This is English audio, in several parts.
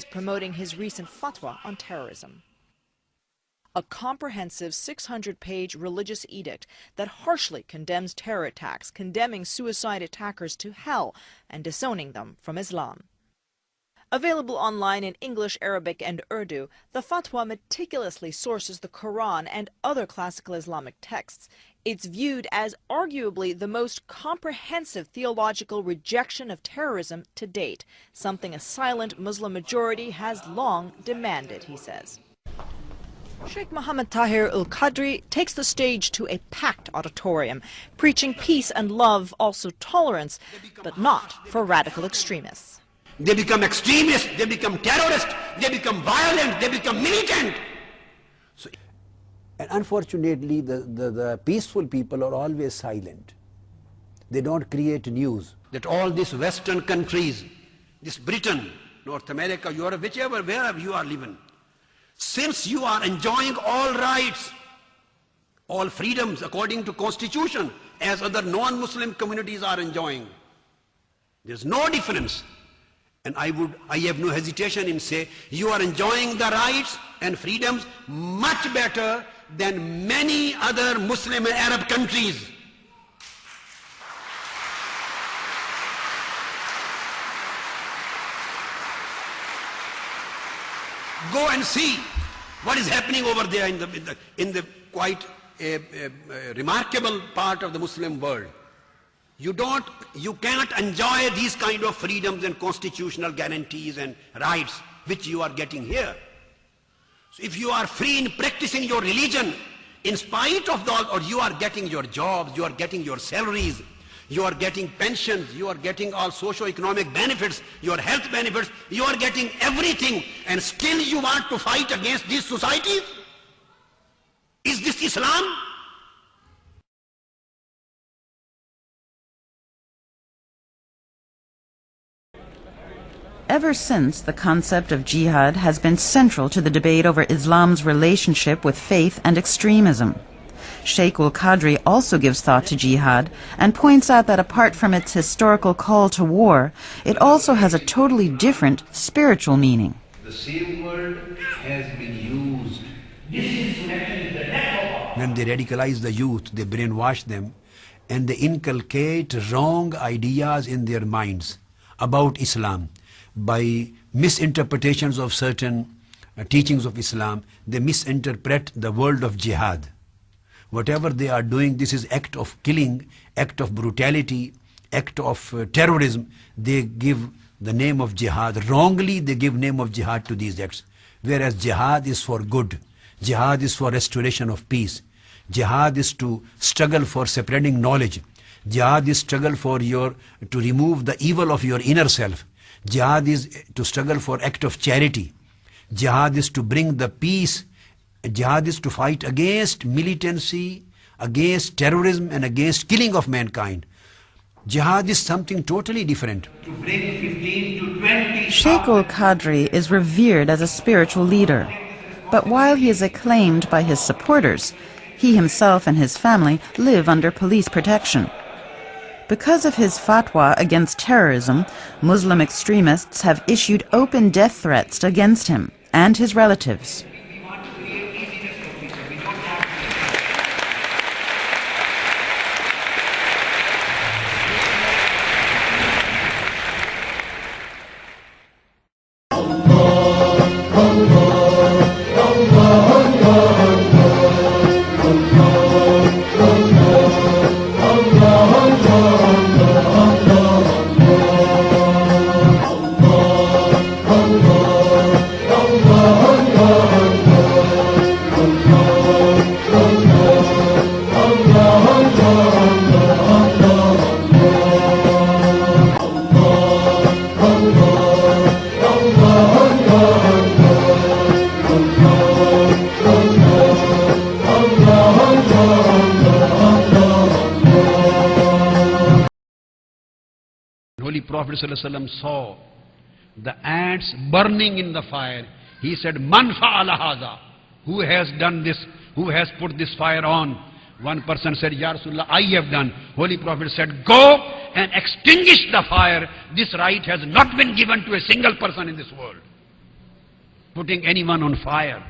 is promoting his recent fatwa on terrorism. A comprehensive 600-page religious edict that harshly condemns terror attacks, condemning suicide attackers to hell and disowning them from Islam. Available online in English, Arabic, and Urdu, the fatwa meticulously sources the Quran and other classical Islamic texts. It's viewed as arguably the most comprehensive theological rejection of terrorism to date, something a silent Muslim majority has long demanded, he says. Sheikh Mohammed Tahir-ul-Qadri takes the stage to a packed auditorium, preaching peace and love, also tolerance, but not for radical extremists. They become extremists, they become terrorists, they become violent, they become militant. And unfortunately, the peaceful people are always silent. They don't create news. That all these Western countries, this Britain, North America, Europe, whichever, wherever you are living, since you are enjoying all rights, all freedoms according to Constitution, as other non-Muslim communities are enjoying, there's no difference. And I have no hesitation in saying you are enjoying the rights and freedoms much better than many other Muslim and Arab countries. Go and see what is happening over there in the quite remarkable part of the Muslim world. You cannot enjoy these kind of freedoms and constitutional guarantees and rights which you are getting here. So if you are free in practicing your religion, in spite of that, or you are getting your jobs, you are getting your salaries, you are getting pensions, you are getting all socio-economic benefits, your health benefits, you are getting everything, and still you want to fight against these societies? Is this Islam? Ever since, the concept of jihad has been central to the debate over Islam's relationship with faith and extremism. Sheikh-ul-Qadri also gives thought to jihad and points out that apart from its historical call to war, it also has a totally different spiritual meaning. The same word has been used. When they radicalize the youth, they brainwash them and they inculcate wrong ideas in their minds about Islam. By misinterpretations of certain teachings of Islam, they misinterpret the word of jihad. Whatever they are doing, this is act of killing, act of brutality, act of terrorism. They give the name of jihad. Wrongly, they give name of jihad to these acts. Whereas jihad is for good. Jihad is for restoration of peace. Jihad is to struggle for spreading knowledge. Jihad is struggle for to remove the evil of your inner self. Jihad is to struggle for act of charity. Jihad is to bring the peace. Jihad is to fight against militancy, against terrorism, and against killing of mankind. Jihad is something totally different. Sheikh-ul-Qadri is revered as a spiritual leader. But while he is acclaimed by his supporters, he himself and his family live under police protection. Because of his fatwa against terrorism, Muslim extremists have issued open death threats against him and his relatives. Holy Prophet ﷺ saw the ants burning in the fire. He said, Man fa'ala hadha? Who has done this? Who has put this fire on? One person said, Ya Rasulullah, I have done. Holy Prophet said, go and extinguish the fire. This right has not been given to a single person in this world. putting anyone on fire.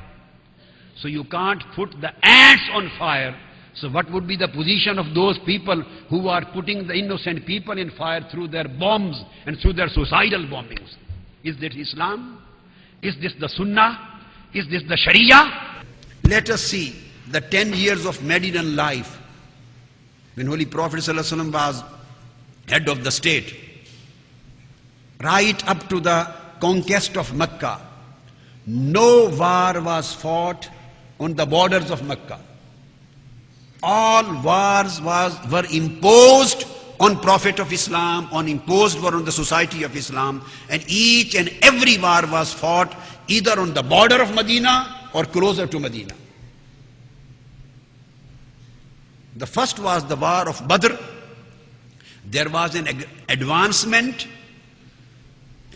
So you can't put the ants on fire. So what would be the position of those people who are putting the innocent people in fire through their bombs and through their suicidal bombings? Is that Islam? Is this the Sunnah? Is this the Sharia? Let us see the 10 years of Medinan life when Holy Prophet ﷺ was head of the state, right up to the conquest of Mecca. No war was fought on the borders of Mecca. All wars were imposed on Prophet of Islam, were on the society of Islam, and each and every war was fought either on the border of Medina or closer to Medina. The first was the war of Badr. There was an advancement,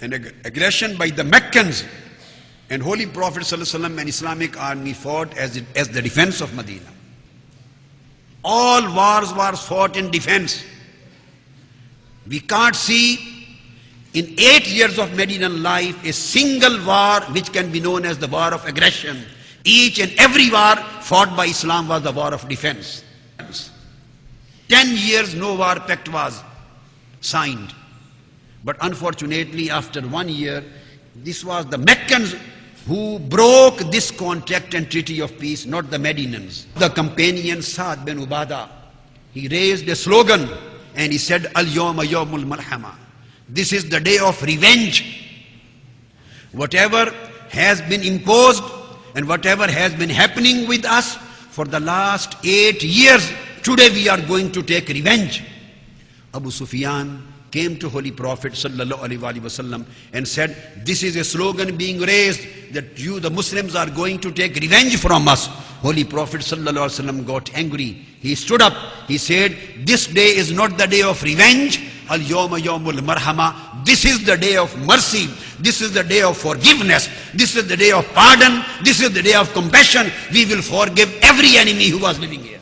an aggression by the Meccans, and Holy Prophet ﷺ and Islamic army fought as the defense of Medina. All wars were fought in defense. We can't see in 8 years of Medinan life a single war which can be known as the war of aggression. Each and every war fought by Islam was the war of defense. 10 years no war pact was signed. But unfortunately after 1 year, this was the Meccans who broke this contract and treaty of peace, not the Medinans. The companion Sa'd bin Ubadah, he raised a slogan and he said, Al-Yawma Yawmul Malhama. This is the day of revenge. Whatever has been imposed and whatever has been happening with us for the last 8 years, today we are going to take revenge. Abu Sufyan came to Holy Prophet ﷺ and said, this is a slogan being raised that you, the Muslims, are going to take revenge from us. Holy Prophet ﷺ got angry. He stood up. He said, this day is not the day of revenge. Al-Yawma Yawmul Marhama. This is the day of mercy. This is the day of forgiveness. This is the day of pardon. This is the day of compassion. We will forgive every enemy who was living here.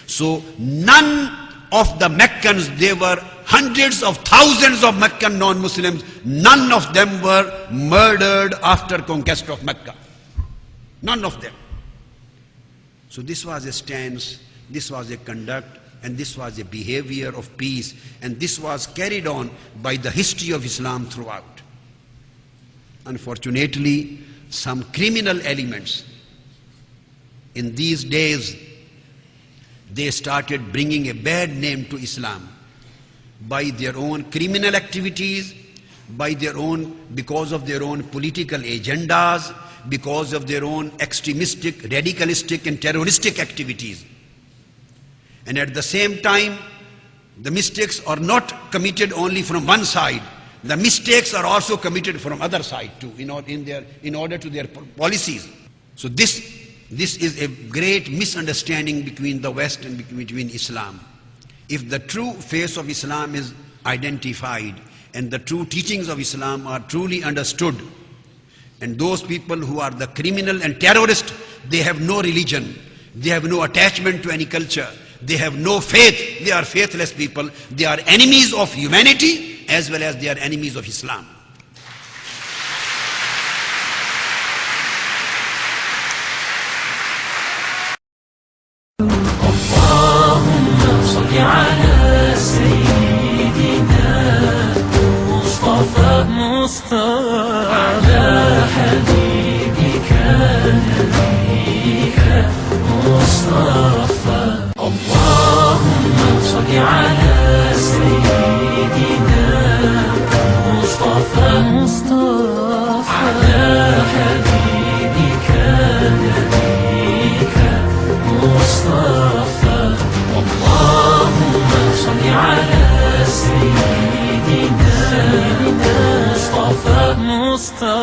So none of the Meccans, there were hundreds of thousands of Meccan non-Muslims, none of them were murdered after conquest of Mecca. None of them. So this was a stance, this was a conduct, and this was a behavior of peace, and this was carried on by the history of Islam throughout. Unfortunately, some criminal elements in these days, they started bringing a bad name to Islam by their own criminal activities, because of their own political agendas, because of their own extremistic, radicalistic and terroristic activities. And at the same time, the mistakes are not committed only from one side. The mistakes are also committed from other side too, in order to their policies. So this is a great misunderstanding between the West and between Islam. If the true face of Islam is identified and the true teachings of Islam are truly understood, and those people who are the criminal and terrorist, they have no religion, they have no attachment to any culture, they have no faith, they are faithless people, they are enemies of humanity as well as they are enemies of Islam. على سيدنا مصطفى على حبيبك نبيك مصطفى اللهم صل على سيدنا مصطفى على حبيبك نبيك مصطفى اللهم صل على سيدنا مصطفى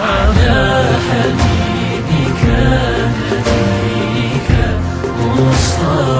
على حبيبك نبيك مصطفى